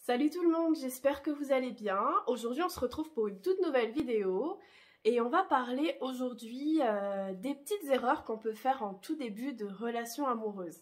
Salut tout le monde, j'espère que vous allez bien. Aujourd'hui on se retrouve pour une toute nouvelle vidéo et on va parler aujourd'hui des petites erreurs qu'on peut faire en tout début de relation amoureuse.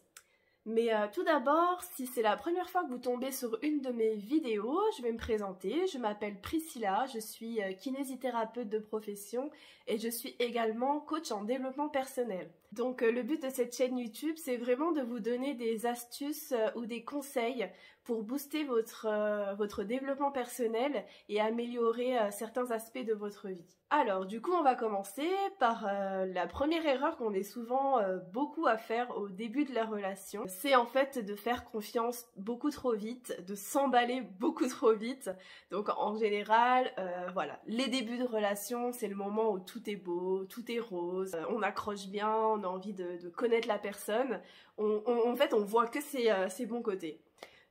Mais tout d'abord, si c'est la première fois que vous tombez sur une de mes vidéos, je vais me présenter. Je m'appelle Priscilla, je suis kinésithérapeute de profession et je suis également coach en développement personnel. Donc le but de cette chaîne YouTube, c'est vraiment de vous donner des astuces ou des conseils pour booster votre développement personnel et améliorer certains aspects de votre vie. Alors du coup on va commencer par la première erreur qu'on est souvent beaucoup à faire au début de la relation. C'est en fait de faire confiance beaucoup trop vite, de s'emballer beaucoup trop vite. Donc en général, voilà, les débuts de relation c'est le moment où tout est beau, tout est rose, on accroche bien, on a envie de connaître la personne. En fait on voit que ses bons côtés.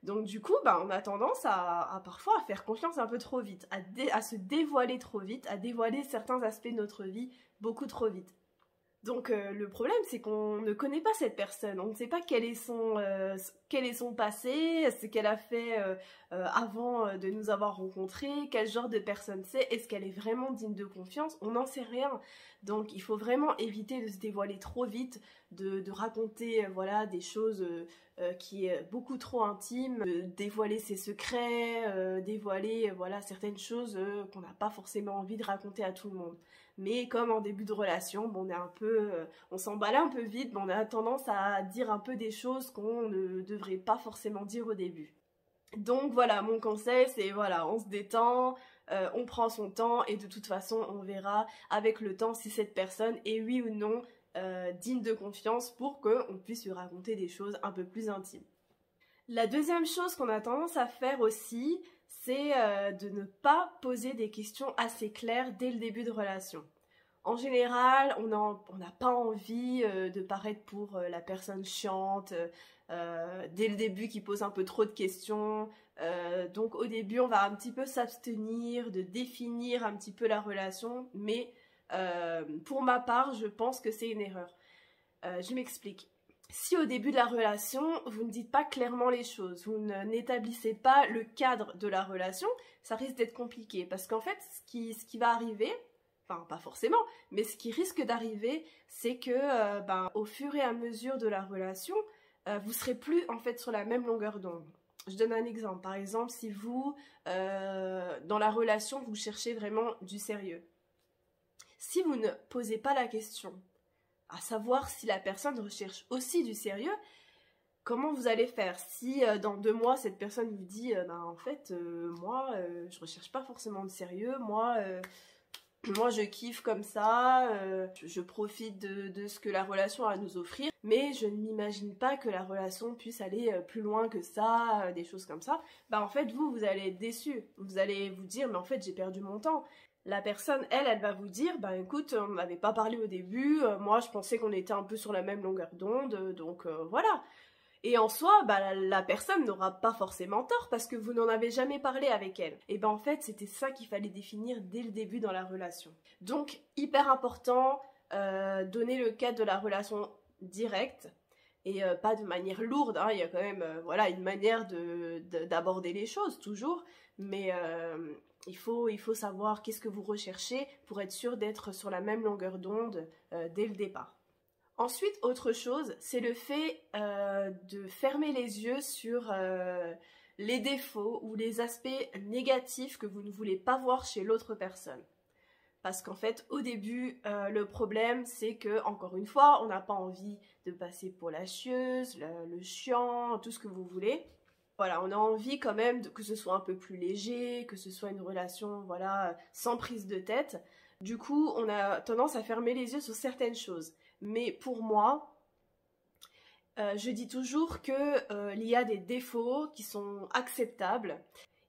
Donc du coup, on a tendance à parfois à faire confiance un peu trop vite, à se dévoiler trop vite, à dévoiler certains aspects de notre vie beaucoup trop vite. Donc le problème c'est qu'on ne connaît pas cette personne, on ne sait pas quel est son passé, ce qu'elle a fait avant de nous avoir rencontrés, quel genre de personne c'est, est-ce qu'elle est vraiment digne de confiance, on n'en sait rien. Donc il faut vraiment éviter de se dévoiler trop vite, de raconter voilà, des choses qui est beaucoup trop intimes, de dévoiler ses secrets, dévoiler voilà, certaines choses qu'on n'a pas forcément envie de raconter à tout le monde. Mais comme en début de relation, on s'emballe un peu vite, on a tendance à dire un peu des choses qu'on ne devrait pas forcément dire au début. Donc voilà, mon conseil c'est voilà, on se détend, on prend son temps et de toute façon on verra avec le temps si cette personne est oui ou non digne de confiance pour qu'on puisse lui raconter des choses un peu plus intimes. La deuxième chose qu'on a tendance à faire aussi, c'est de ne pas poser des questions assez claires dès le début de relation. En général, on n'a pas envie de paraître pour la personne chiante, dès le début qui pose un peu trop de questions. Donc au début, on va un petit peu s'abstenir de définir un petit peu la relation, mais pour ma part, je pense que c'est une erreur. Je m'explique. Si au début de la relation, vous ne dites pas clairement les choses, vous n'établissez pas le cadre de la relation, ça risque d'être compliqué. Parce qu'en fait, ce qui va arriver, enfin pas forcément, mais ce qui risque d'arriver, c'est que au fur et à mesure de la relation, vous serez plus en fait sur la même longueur d'onde. Je donne un exemple. Par exemple, si vous, dans la relation, vous cherchez vraiment du sérieux. Si vous ne posez pas la question, à savoir si la personne recherche aussi du sérieux, comment vous allez faire si dans 2 mois cette personne vous dit en fait moi je recherche pas forcément de sérieux, moi je kiffe comme ça, je profite de ce que la relation a à nous offrir, mais je ne m'imagine pas que la relation puisse aller plus loin que ça, des choses comme ça, en fait vous allez être déçu, vous allez vous dire mais en fait j'ai perdu mon temps. La personne, elle va vous dire, écoute, on n'avait pas parlé au début, moi je pensais qu'on était un peu sur la même longueur d'onde, donc voilà. Et en soi, la personne n'aura pas forcément tort parce que vous n'en avez jamais parlé avec elle. Et en fait, c'était ça qu'il fallait définir dès le début dans la relation. Donc, hyper important, donner le cadre de la relation directe et pas de manière lourde, hein. Il y a quand même voilà, une manière d'aborder les choses, toujours, mais il faut savoir qu'est-ce que vous recherchez pour être sûr d'être sur la même longueur d'onde dès le départ. Ensuite, autre chose, c'est le fait de fermer les yeux sur les défauts ou les aspects négatifs que vous ne voulez pas voir chez l'autre personne. Parce qu'en fait, au début, le problème, c'est que, encore une fois, on n'a pas envie de passer pour la chieuse, le chiant, tout ce que vous voulez. Voilà, on a envie quand même que ce soit un peu plus léger, que ce soit une relation, voilà, sans prise de tête. Du coup, on a tendance à fermer les yeux sur certaines choses. Mais pour moi, je dis toujours qu'il y a des défauts qui sont acceptables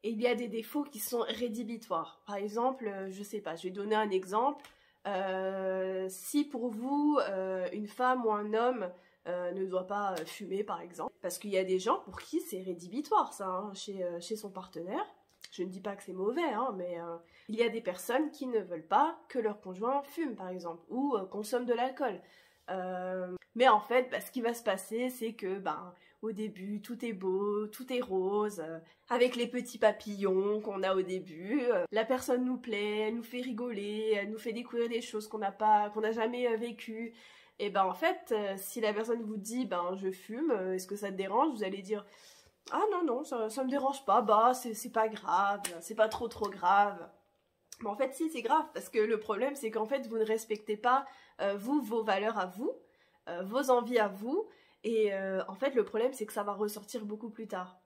et il y a des défauts qui sont rédhibitoires. Par exemple, je sais pas, je vais donner un exemple. Si pour vous, une femme ou un homme ne doit pas fumer par exemple, parce qu'il y a des gens pour qui c'est rédhibitoire ça, hein, chez son partenaire. Je ne dis pas que c'est mauvais, hein, mais il y a des personnes qui ne veulent pas que leur conjoint fume par exemple, ou consomme de l'alcool. Mais en fait, ce qui va se passer, c'est que au début, tout est beau, tout est rose, avec les petits papillons qu'on a au début. La personne nous plaît, elle nous fait rigoler, elle nous fait découvrir des choses qu'on n'a jamais vécues. Et ben en fait, si la personne vous dit ben je fume, est-ce que ça te dérange? Vous allez dire ah non non, ça me dérange pas, bah c'est pas grave, c'est pas trop grave. Mais en fait si, c'est grave, parce que le problème c'est qu'en fait vous ne respectez pas vous, vos valeurs à vous, vos envies à vous, et en fait le problème c'est que ça va ressortir beaucoup plus tard.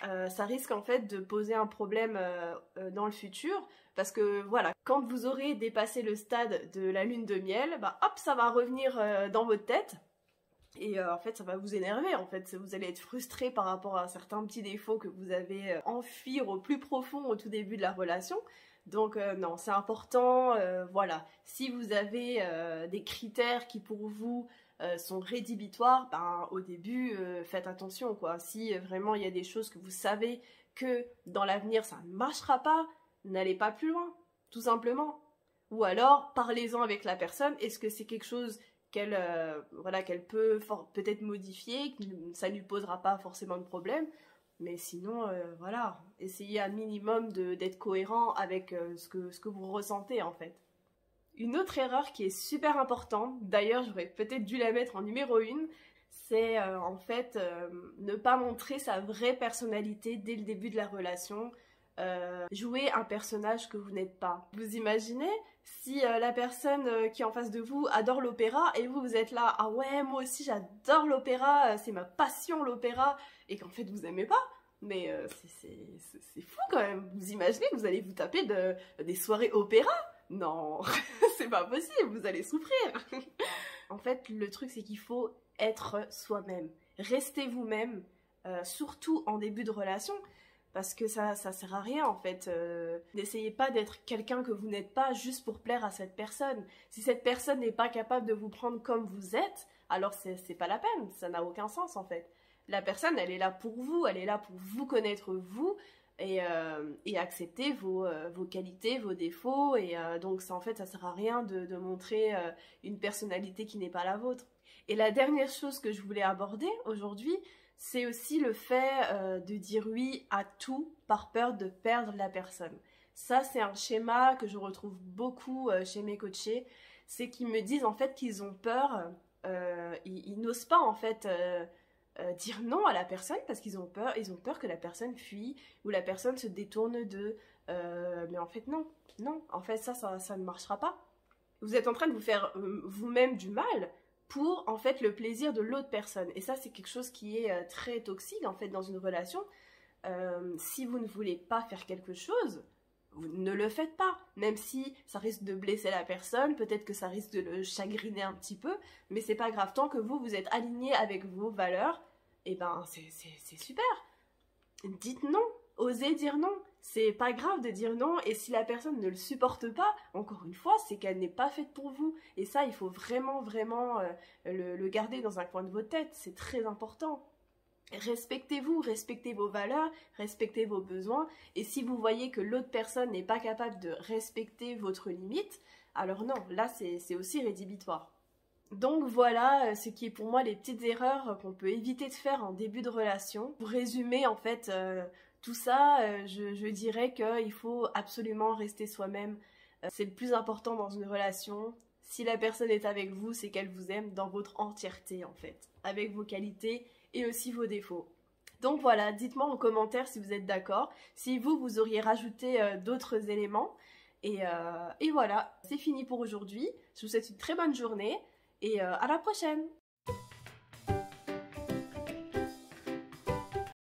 Ça risque en fait de poser un problème dans le futur, parce que voilà, quand vous aurez dépassé le stade de la lune de miel, bah hop, ça va revenir dans votre tête, et en fait ça va vous énerver, en fait vous allez être frustré par rapport à certains petits défauts que vous avez enfuis au plus profond au tout début de la relation. Donc non, c'est important, voilà, si vous avez des critères qui pour vous sont rédhibitoires, ben au début faites attention quoi. Si vraiment il y a des choses que vous savez que dans l'avenir ça ne marchera pas, n'allez pas plus loin, tout simplement. Ou alors parlez-en avec la personne, est-ce que c'est quelque chose qu'elle voilà, qu'elle peut peut-être modifier, que ça ne lui posera pas forcément de problème. Mais sinon, voilà, essayez un minimum d'être cohérent avec ce que vous ressentez en fait. Une autre erreur qui est super importante, d'ailleurs j'aurais peut-être dû la mettre en numéro 1, c'est en fait ne pas montrer sa vraie personnalité dès le début de la relation. Jouer un personnage que vous n'êtes pas. Vous imaginez si la personne qui est en face de vous adore l'opéra et vous êtes là, ah ouais moi aussi j'adore l'opéra, c'est ma passion l'opéra, et qu'en fait vous aimez pas, mais c'est fou quand même. Vous imaginez que vous allez vous taper des soirées opéra? Non, c'est pas possible, vous allez souffrir. En fait le truc c'est qu'il faut être soi-même, restez vous-même, surtout en début de relation. Parce que ça sert à rien en fait. N'essayez pas d'être quelqu'un que vous n'êtes pas juste pour plaire à cette personne. Si cette personne n'est pas capable de vous prendre comme vous êtes, alors c'est pas la peine, ça n'a aucun sens en fait. La personne elle est là pour vous, elle est là pour vous connaître vous et accepter vos qualités, vos défauts, et donc ça en fait ça sert à rien de montrer une personnalité qui n'est pas la vôtre. Et la dernière chose que je voulais aborder aujourd'hui, c'est aussi le fait de dire oui à tout par peur de perdre la personne. Ça, c'est un schéma que je retrouve beaucoup chez mes coachés. C'est qu'ils me disent en fait qu'ils ont peur, ils n'osent pas en fait dire non à la personne parce qu'ils ont peur que la personne fuit ou la personne se détourne d'eux. Mais en fait non, en fait ça ne marchera pas. Vous êtes en train de vous faire vous-même du mal pour en fait le plaisir de l'autre personne, et ça c'est quelque chose qui est très toxique en fait dans une relation. Si vous ne voulez pas faire quelque chose, vous ne le faites pas, même si ça risque de blesser la personne, peut-être que ça risque de le chagriner un petit peu, mais c'est pas grave, tant que vous êtes aligné avec vos valeurs, et ben c'est super. Dites non, osez dire non. C'est pas grave de dire non, et si la personne ne le supporte pas, encore une fois, c'est qu'elle n'est pas faite pour vous. Et ça, il faut vraiment le garder dans un coin de votre tête, c'est très important. Respectez-vous, respectez vos valeurs, respectez vos besoins, et si vous voyez que l'autre personne n'est pas capable de respecter votre limite, alors non, là c'est aussi rédhibitoire. Donc voilà ce qui est pour moi les petites erreurs qu'on peut éviter de faire en début de relation. Pour résumer en fait tout ça, je dirais qu'il faut absolument rester soi-même. C'est le plus important dans une relation. Si la personne est avec vous, c'est qu'elle vous aime dans votre entièreté en fait, avec vos qualités et aussi vos défauts. Donc voilà, dites-moi en commentaire si vous êtes d'accord, si vous auriez rajouté d'autres éléments. Et voilà, c'est fini pour aujourd'hui. Je vous souhaite une très bonne journée et à la prochaine!